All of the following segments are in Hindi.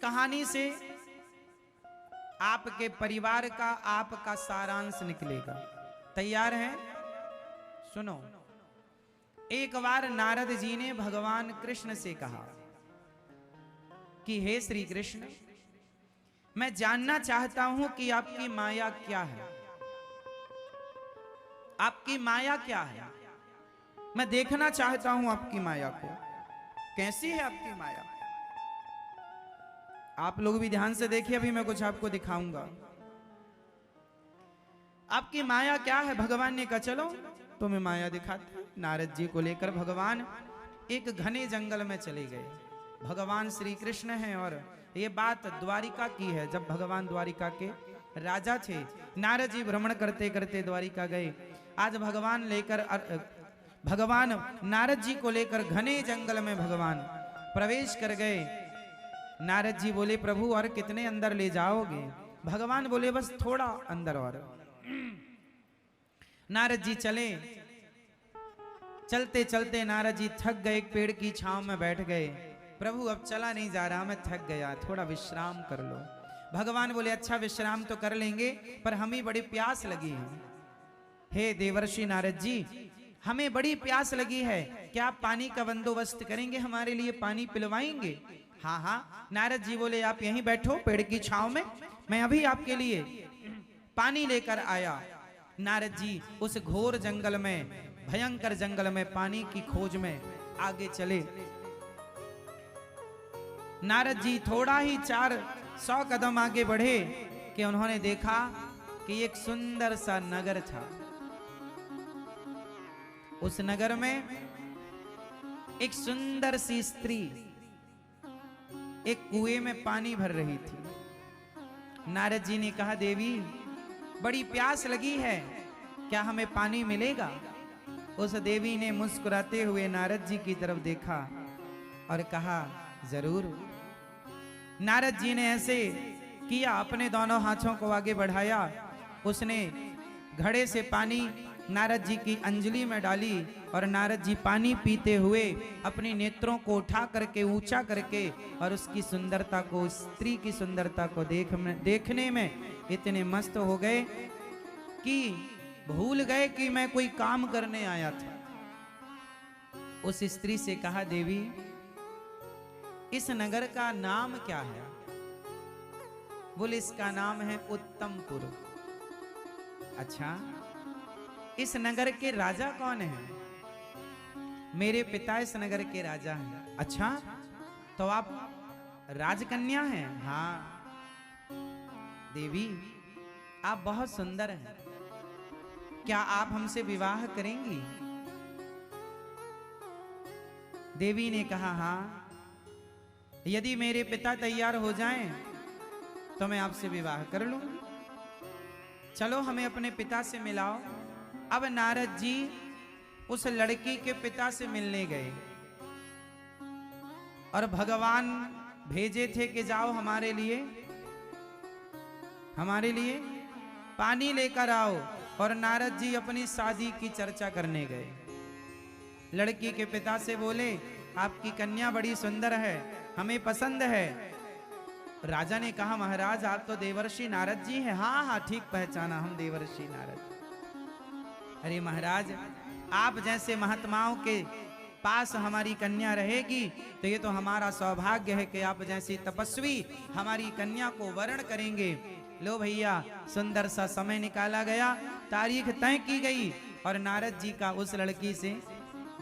कहानी से आपके परिवार का, आपका सारांश निकलेगा। तैयार हैं? सुनो। एक बार नारद जी ने भगवान कृष्ण से कहा कि हे श्री कृष्ण, मैं जानना चाहता हूं कि आपकी माया क्या है। आपकी माया क्या है? मैं देखना चाहता हूं आपकी माया को। कैसी है आपकी माया? आप लोग भी ध्यान से देखिए, अभी मैं कुछ आपको दिखाऊंगा। आपकी माया क्या है? भगवान ने कहा चलो तुम्हें माया दिखाते हैं। नारद जी को लेकर भगवान एक घने जंगल में चले गए। भगवान श्री कृष्ण हैं और ये बात द्वारिका की है। जब भगवान द्वारिका के राजा थे, नारद जी भ्रमण करते करते द्वारिका गए। आज भगवान नारद जी को लेकर घने जंगल में भगवान प्रवेश कर गए। नारद जी बोले प्रभु और कितने अंदर ले जाओगे? भगवान बोले बस थोड़ा अंदर और। नारद जी चले। चलते चलते नारद जी थक गए, एक पेड़ की छांव में बैठ गए। प्रभु अब चला नहीं जा रहा, मैं थक गया, थोड़ा विश्राम कर लो। भगवान बोले अच्छा विश्राम तो कर लेंगे, पर हमें बड़ी प्यास लगी है। हे देवर्षि नारद जी, हमें बड़ी प्यास लगी है, क्या आप पानी का बंदोबस्त करेंगे? हमारे लिए पानी पिलवाएंगे? हाँ हाँ। नारद जी बोले आप यहीं बैठो पेड़ की छांव में, मैं अभी आपके लिए पानी लेकर आया। नारद जी उस घोर जंगल में, भयंकर जंगल में पानी की खोज में आगे चले। नारद जी थोड़ा ही 400 कदम आगे बढ़े कि उन्होंने देखा कि एक सुंदर सा नगर था। उस नगर में एक सुंदर सी स्त्री एक कुएं में पानी भर रही थी। नारद जी ने कहा देवी बड़ी प्यास लगी है, क्या हमें पानी मिलेगा? उस देवी ने मुस्कुराते हुए नारद जी की तरफ देखा और कहा जरूर। नारद जी ने ऐसे किया, अपने दोनों हाथों को आगे बढ़ाया। उसने घड़े से पानी नारद जी की अंजलि में डाली और नारद जी पानी पीते हुए अपने नेत्रों को उठा करके, ऊंचा करके, और उसकी सुंदरता को, स्त्री की सुंदरता को देखने में इतने मस्त हो गए कि भूल गए कि मैं कोई काम करने आया था। उस स्त्री से कहा देवी इस नगर का नाम क्या है? बोले इसका नाम है उत्तमपुर। अच्छा, इस नगर के राजा कौन है? मेरे पिता इस नगर के राजा हैं। अच्छा, तो आप राजकन्या हैं? हाँ। देवी आप बहुत सुंदर हैं, क्या आप हमसे विवाह करेंगी? देवी ने कहा हाँ, यदि मेरे पिता तैयार हो जाएं तो मैं आपसे विवाह कर लूंगी। चलो हमें अपने पिता से मिलाओ। अब नारद जी उस लड़की के पिता से मिलने गए और भगवान भेजे थे कि जाओ हमारे लिए पानी लेकर आओ। और नारद जी अपनी शादी की चर्चा करने गए। लड़की के पिता से बोले आपकी कन्या बड़ी सुंदर है, हमें पसंद है। राजा ने कहा महाराज आप तो देवर्षि नारद जी हैं। हाँ हाँ ठीक पहचाना, हम देवर्षि नारद। अरे महाराज आप जैसे महात्माओं के पास हमारी कन्या रहेगी तो ये तो हमारा सौभाग्य है कि आप जैसी तपस्वी हमारी कन्या को वरण करेंगे। लो भैया, सुंदर सा समय निकाला गया, तारीख तय की गई और नारद जी का उस लड़की से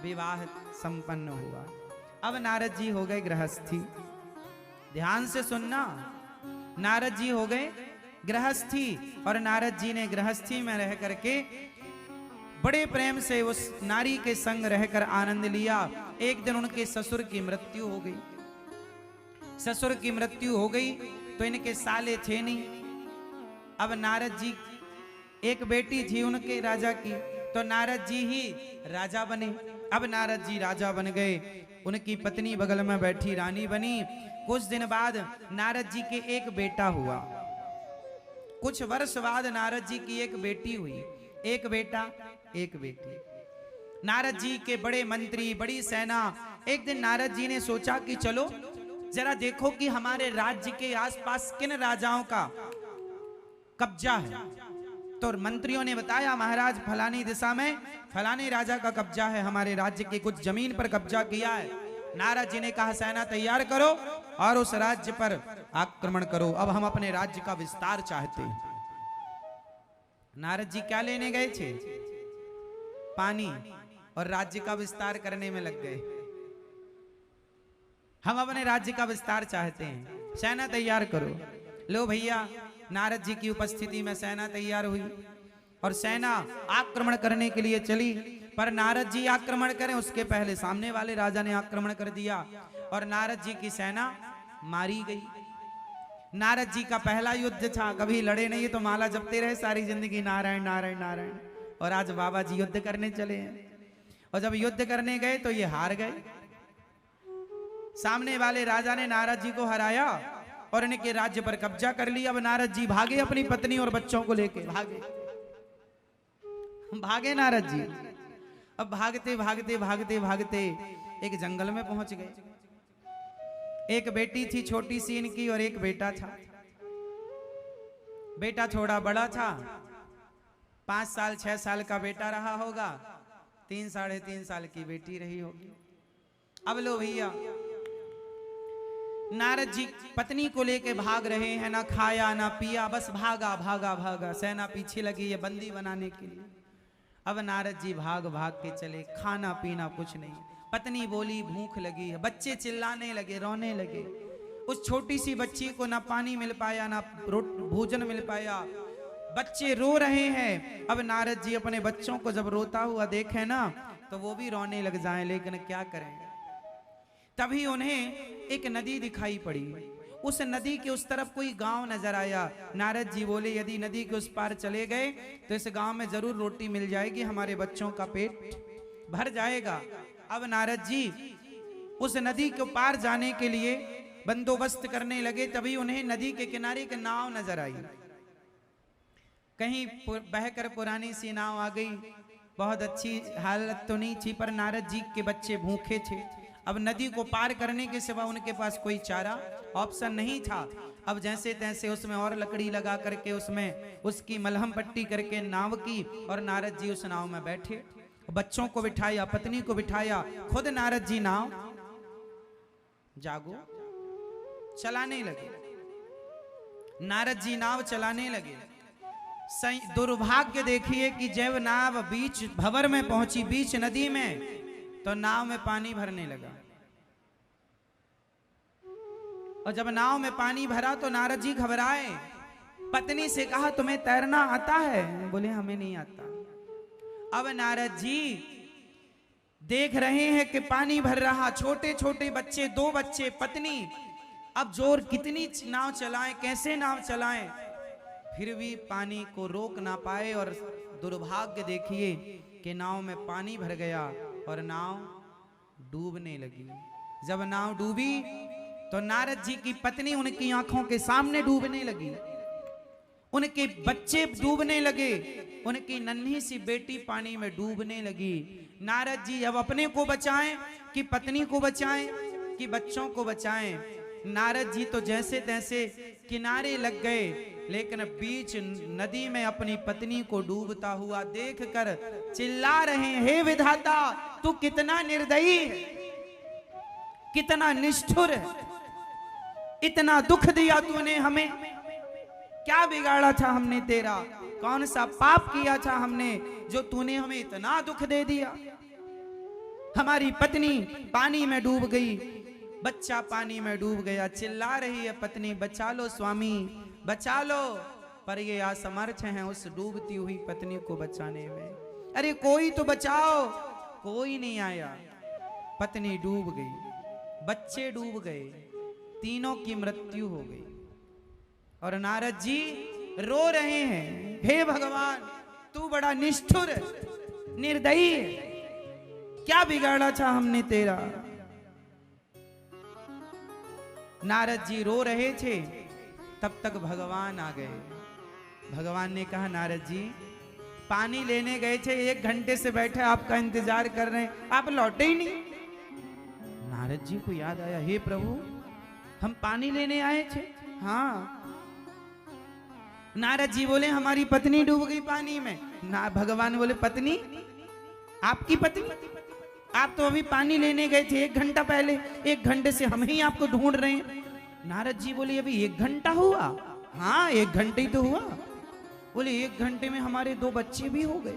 विवाह संपन्न हुआ। अब नारद जी हो गए गृहस्थी। ध्यान से सुनना, नारद जी हो गए गृहस्थी और नारद जी ने गृहस्थी में रह करके बड़े प्रेम से उस नारी के संग रहकर आनंद लिया। एक दिन उनके ससुर की मृत्यु हो गई। ससुर की मृत्यु हो गई तो इनके साले थे नहीं। अब नारद जी, एक बेटी थी उनके राजा की, तो नारद जी ही राजा बने। अब नारद जी राजा बन गए, उनकी पत्नी बगल में बैठी रानी बनी। कुछ दिन बाद नारद जी के एक बेटा हुआ। कुछ वर्ष बाद नारद जी की एक बेटी हुई। एक बेटा एक बेटी। नारद जी के बड़े मंत्री, बड़ी सेना। एक दिन नारद जी ने सोचा कि चलो जरा देखो कि हमारे राज्य के आसपास किन राजाओं का कब्जा है। तो मंत्रियों ने बताया महाराज फलानी दिशा में फलाने राजा का कब्जा है, हमारे राज्य के कुछ जमीन पर कब्जा किया है। नारद जी ने कहा सेना तैयार करो और उस राज्य पर आक्रमण करो, अब हम अपने राज्य का विस्तार चाहते हैं। नारद जी क्या लेने गए थे? पानी, और राज्य का विस्तार करने में लग गए। हम अपने राज्य का विस्तार चाहते हैं, सेना तैयार करो। लो भैया, नारद जी की उपस्थिति में सेना तैयार हुई और सेना आक्रमण करने के लिए चली। पर नारद जी आक्रमण करें उसके पहले सामने वाले राजा ने आक्रमण कर दिया और नारद जी की सेना मारी गई। नारद जी का पहला युद्ध था, कभी लड़े नहीं तो माला जपते रहे सारी जिंदगी नारायण नारायण नारायण, और आज बाबा जी युद्ध करने चले हैं। और जब युद्ध करने गए तो ये हार गए। सामने वाले राजा ने नारद जी को हराया और इनके राज्य पर कब्जा कर लिया। अब नारद जी भागे, अपनी पत्नी और बच्चों को लेके भागे नारद जी। अब भागते भागते भागते भागते एक जंगल में पहुंच गए। एक बेटी थी छोटी सी इनकी और एक बेटा था। बेटा थोड़ा बड़ा था, 5 साल 6 साल का बेटा रहा होगा, 3 साढ़े 3 साल की बेटी रही होगी। अब लो भैया, नारद जी पत्नी को लेके भाग रहे हैं, ना खाया ना पिया, बस भागा भागा भागा। सेना पीछे लगी है बंदी बनाने के लिए। अब नारद जी भाग भाग के चले, खाना पीना कुछ नहीं। पत्नी बोली भूख लगी है, बच्चे चिल्लाने लगे, रोने लगे। उस छोटी सी बच्ची को ना पानी मिल पाया ना भोजन मिल पाया, बच्चे रो रहे हैं। अब नारद जी अपने बच्चों को जब रोता हुआ देखे ना तो वो भी रोने लग जाएं, लेकिन क्या करें। तभी उन्हें एक नदी दिखाई पड़ी। उस नदी के उस तरफ कोई गांव नजर आया। नारद जी बोले यदि नदी के उस पार चले गए तो इस गांव में जरूर रोटी मिल जाएगी, हमारे बच्चों का पेट भर जाएगा। अब नारद जी उस नदी के पार जाने के लिए बंदोबस्त करने लगे। तभी उन्हें नदी के किनारे एक नाव नजर आई। कहीं बहकर पुरानी सी नाव आ गई। बहुत अच्छी हालत तो नहीं थी, पर नारद जी के बच्चे भूखे थे। अब नदी को पार करने के सिवा उनके पास कोई चारा ऑप्शन नहीं था। अब जैसे तैसे उसमें और लकड़ी लगा करके उसमें उसकी मलहम पट्टी करके नाव की और नारद जी उस नाव में बैठे। बच्चों को बिठाया, पत्नी को बिठाया, खुद नारद जी नाव जागो चलाने लगे। नारद जी नाव चलाने लगे। दुर्भाग्य देखिए कि जब नाव बीच भंवर में पहुंची, बीच नदी में, तो नाव में पानी भरने लगा। और जब नाव में पानी भरा तो नारद जी घबराए। पत्नी से कहा तुम्हें तैरना आता है? बोले हमें नहीं आता। अब नारद जी देख रहे हैं कि पानी भर रहा, छोटे छोटे बच्चे, 2 बच्चे, पत्नी। अब जोर कितनी नाव चलाएं, कैसे नाव चलाएं, फिर भी पानी को रोक ना पाए। और दुर्भाग्य देखिए कि नाव में पानी भर गया और नाव डूबने लगी। जब नाव डूबी तो नारद जी की पत्नी उनकी आंखों के सामने डूबने लगी, उनके बच्चे डूबने लगे, उनकी नन्ही सी बेटी पानी में डूबने लगी। नारद जी अब अपने को बचाएं कि पत्नी को बचाएं कि बच्चों को बचाएं। नारद जी तो जैसे तैसे किनारे लग गए, लेकिन बीच नदी में अपनी पत्नी को डूबता हुआ देखकर चिल्ला रहे, हे विधाता तू कितना निर्दयी है, कितना निष्ठुर है, इतना दुख दिया तूने हमें, क्या बिगाड़ा था हमने तेरा, कौन सा पाप किया था हमने जो तूने हमें इतना दुख दे दिया। हमारी पत्नी पानी में डूब गई, बच्चा पानी में डूब गया, चिल्ला रही है पत्नी बचा लो स्वामी बचा लो, पर ये असमर्थ हैं उस डूबती हुई पत्नी को बचाने में। अरे कोई तो बचाओ, कोई नहीं आया। पत्नी डूब गई, बच्चे डूब गए, तीनों की मृत्यु हो गई। और नारद जी रो रहे हैं, हे भगवान तू बड़ा निष्ठुर निर्दयी, क्या बिगाड़ा था हमने तेरा। नारद जी रो रहे थे, तब तक भगवान आ गए। भगवान ने कहा नारद जी पानी लेने गए थे, 1 घंटे से बैठे आपका इंतजार कर रहे हैं, आप लौटे ही नहीं। नारद जी को याद आया, हे प्रभु हम पानी लेने आए थे। हाँ। नारद जी बोले हमारी पत्नी डूब गई पानी में। ना भगवान बोले पत्नी? आपकी पत्नी? आप तो अभी पानी लेने गए थे 1 घंटा पहले, 1 घंटे से हम ही आपको ढूंढ रहे हैं। नारद जी बोले अभी 1 घंटा हुआ? हाँ 1 घंटे ही तो हुआ। बोले 1 घंटे में हमारे 2 बच्चे भी हो गए।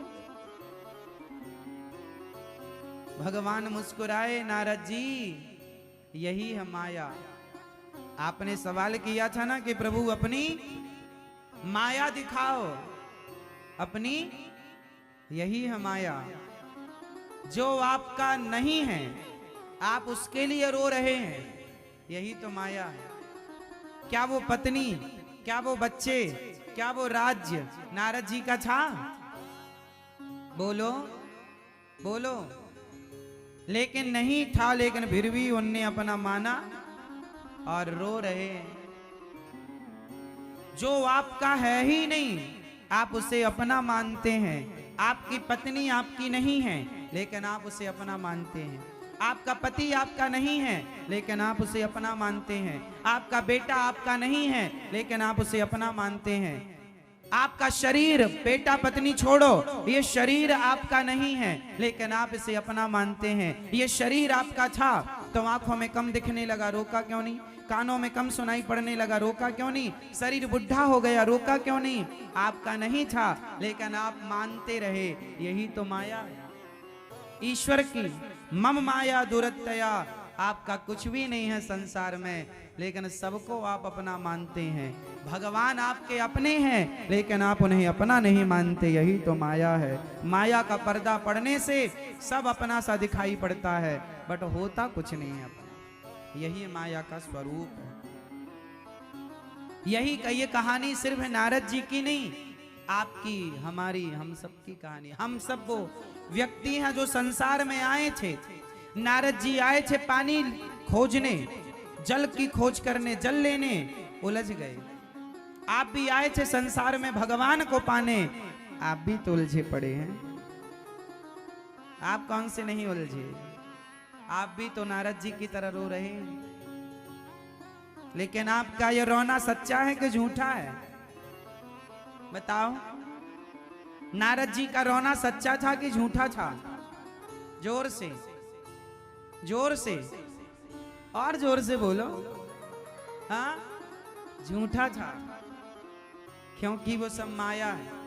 भगवान मुस्कुराए, नारद जी यही है माया। आपने सवाल किया था ना कि प्रभु अपनी माया दिखाओ, अपनी यही है माया। जो आपका नहीं है आप उसके लिए रो रहे हैं, यही तो माया है। क्या वो पत्नी, क्या वो बच्चे, क्या वो राज्य नारद जी का था? बोलो बोलो। लेकिन नहीं था, लेकिन फिर भी उनने अपना माना और रो रहे हैं। जो आपका है ही नहीं आप उसे अपना मानते हैं। आपकी पत्नी आपकी नहीं है लेकिन आप उसे अपना मानते हैं। आपका पति आपका नहीं है लेकिन आप उसे अपना मानते हैं। आपका बेटा आपका नहीं है लेकिन आप उसे अपना मानते हैं। आपका शरीर, बेटा पत्नी छोड़ो, ये शरीर आपका नहीं है लेकिन आप इसे अपना मानते हैं। ये शरीर आपका था तो आंखों में कम दिखने लगा, रोका क्यों नहीं? कानों में कम सुनाई पड़ने लगा, रोका क्यों नहीं? शरीर बुढ़ा हो गया, रोका क्यों नहीं? आपका नहीं था लेकिन आप मानते रहे, यही तो माया है ईश्वर की। मम माया दुरत्तया, आपका कुछ भी नहीं है संसार में लेकिन सबको आप अपना मानते हैं। भगवान आपके अपने हैं लेकिन आप उन्हें अपना नहीं मानते, यही तो माया है। माया का पर्दा पड़ने से सब अपना सा दिखाई पड़ता है बट होता कुछ नहीं है अपना। यही माया का स्वरूप है। यही ये कहानी सिर्फ नारद जी की नहीं, आपकी, हमारी, हम सब की कहानी। हम सब वो व्यक्ति हैं जो संसार में आए थे। नारद जी आए थे पानी खोजने, जल की खोज करने, जल लेने, उलझ गए। आप भी आए थे संसार में भगवान को पाने, आप भी तो उलझे पड़े हैं। आप कौन से नहीं उलझे? आप भी तो नारद जी की तरह रो रहे हैं। लेकिन आपका ये रोना सच्चा है कि झूठा है? बताओ। नारद जी का रोना सच्चा था कि झूठा था? जोर से, जोर से, और जोर से बोलो। हाँ, झूठा था क्योंकि वो सब माया है।